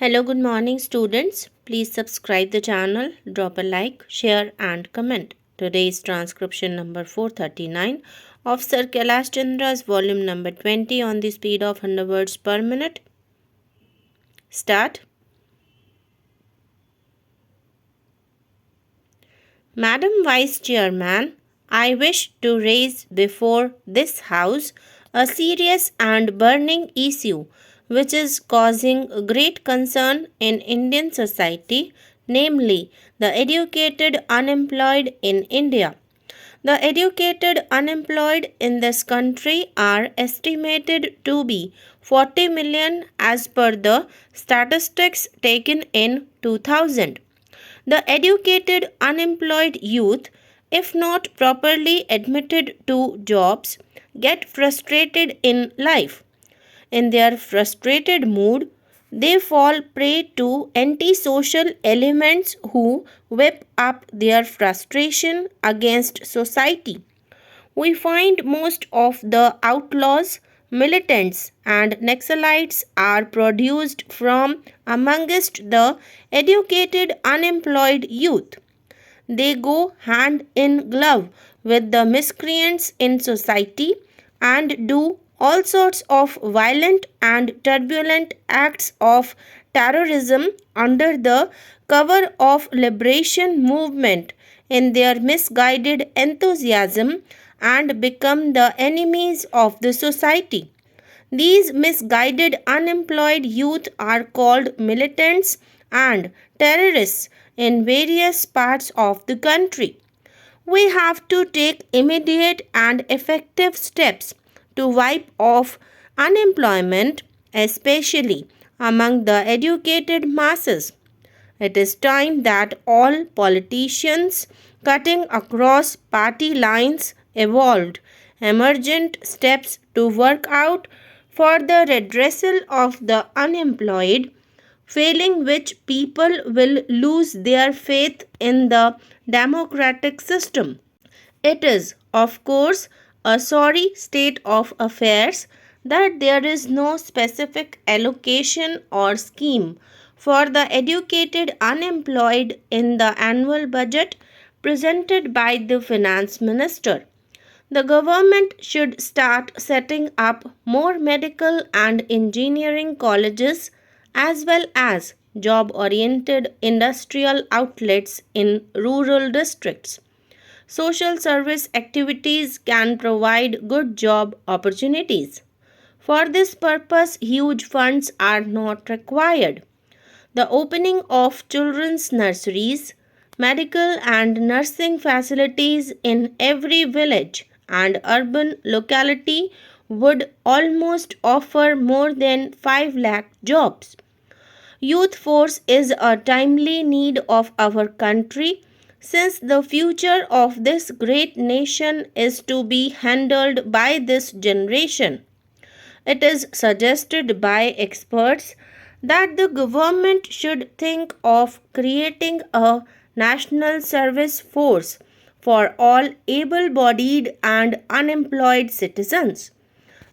Hello, good morning, students. Please subscribe the channel, drop a like, share, and comment. Today's transcription number 439 of Sir Kailash Chandra's volume number 20 on the speed of 100 words per minute. Start. Madam Vice Chairman, I wish to raise before this House a serious and burning issue which is causing great concern in Indian society, namely the educated unemployed in India. The educated unemployed in this country are estimated to be 40 million as per the statistics taken in 2000. The educated unemployed youth, if not properly admitted to jobs, get frustrated in life. In their frustrated mood, they fall prey to antisocial elements who whip up their frustration against society. We find most of the outlaws, militants, and Naxalites are produced from amongst the educated unemployed youth. They go hand in glove with the miscreants in society and do all sorts of violent and turbulent acts of terrorism under the cover of liberation movement in their misguided enthusiasm and become the enemies of the society. These misguided unemployed youth are called militants and terrorists in various parts of the country. We have to take immediate and effective steps to wipe off unemployment, especially among the educated masses. It is time that all politicians cutting across party lines evolved emergent steps to work out for the redressal of the unemployed, failing which people will lose their faith in the democratic system. It is, of course, a sorry state of affairs that there is no specific allocation or scheme for the educated unemployed in the annual budget presented by the finance minister. The government should start setting up more medical and engineering colleges as well as job oriented industrial outlets in rural districts. Social service activities can provide good job opportunities. For this purpose, huge funds are not required. The opening of children's nurseries, medical and nursing facilities in every village and urban locality would almost offer more than 5 lakh jobs. Youth force is a timely need of our country since the future of this great nation is to be handled by this generation. It is suggested by experts that the government should think of creating a national service force for all able bodied and unemployed citizens.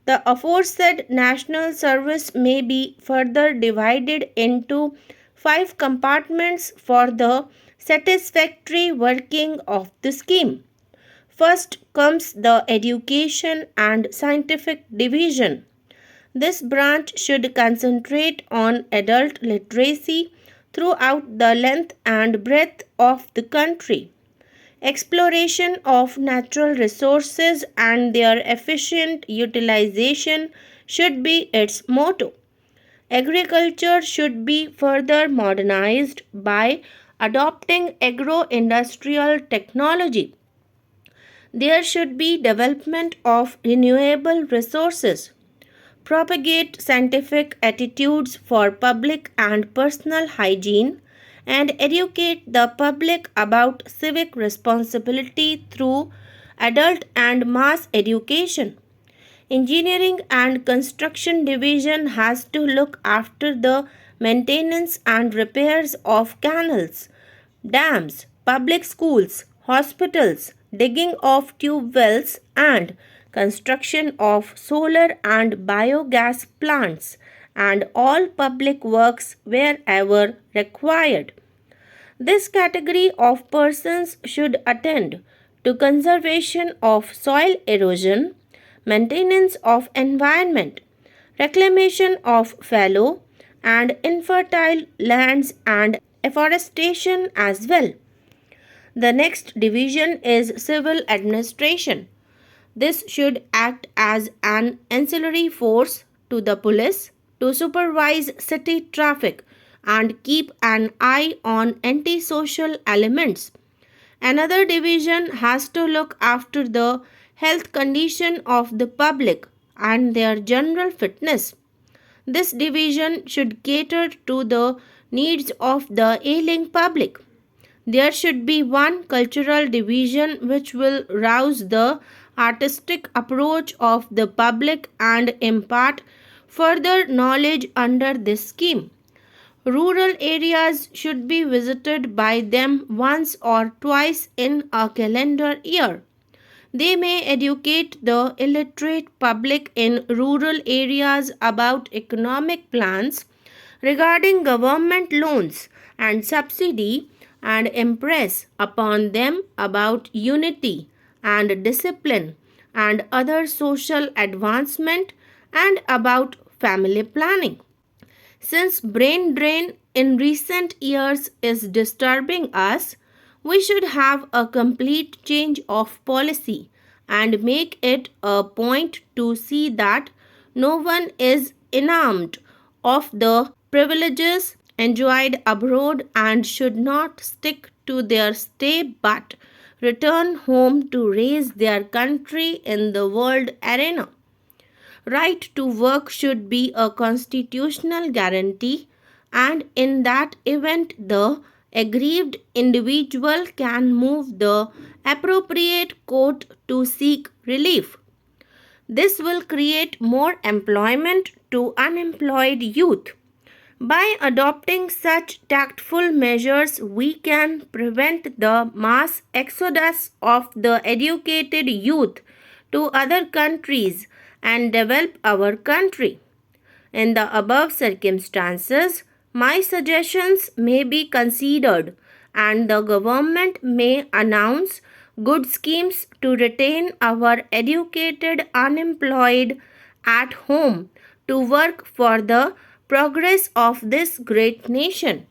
The aforesaid national service may be further divided into 5 compartments for the satisfactory working of the scheme. First comes the education and scientific division. This branch should concentrate on adult literacy throughout the length and breadth of the country. Exploration of natural resources and their efficient utilization should be its motto. Agriculture should be further modernized by adopting agro industrial technology. There should be development of renewable resources. Propagate scientific attitudes for public and personal hygiene and educate the public about civic responsibility through adult and mass education. Engineering and Construction Division has to look after the maintenance and repairs of canals, dams, public schools, hospitals, digging of tube wells, and construction of solar and biogas plants and all public works wherever required. This category of persons should attend to conservation of soil erosion, maintenance of environment, reclamation of fallow and infertile lands and afforestation as well. The next division is civil administration. This should act as an ancillary force to the police to supervise city traffic and keep an eye on antisocial elements. Another division has to look after the health condition of the public and their general fitness. This division should cater to the needs of the ailing public. There should be one cultural division which will rouse the artistic approach of the public and impart further knowledge under this scheme. Rural areas should be visited by them once or twice in a calendar year. They may educate the illiterate public in rural areas about economic plans regarding government loans and subsidy and impress upon them about unity and discipline and other social advancement and about family planning. Since brain drain in recent years is disturbing us, we should have a complete change of policy and make it a point to see that no one is enamored of the privileges enjoyed abroad and should not stick to their stay but return home to raise their country in the world arena. Right to work should be a constitutional guarantee, and in that event, the aggrieved individual can move the appropriate court to seek relief. This will create more employment to unemployed youth. By adopting such tactful measures, we can prevent the mass exodus of the educated youth to other countries and develop our country. In the above circumstances, my suggestions may be considered and the government may announce good schemes to retain our educated unemployed at home to work for the progress of this great nation.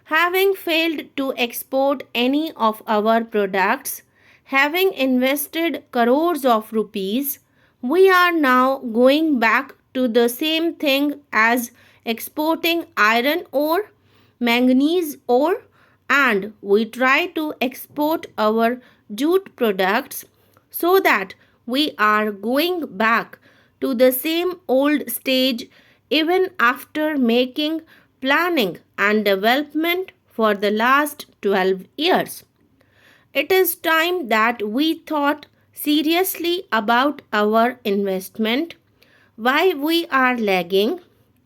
Having failed to export any of our products, having invested crores of rupees, we are now going back to the same thing as exporting iron ore, manganese ore, and we try to export our jute products so that we are going back to the same old stage even after making planning and development for the last 12 years. It is time that we thought seriously about our investment, why we are lagging,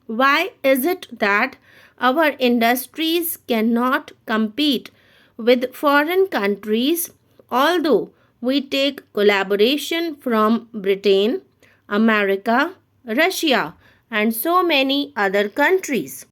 why is it that our industries cannot compete with foreign countries although we take collaboration from Britain, America, Russia and so many other countries.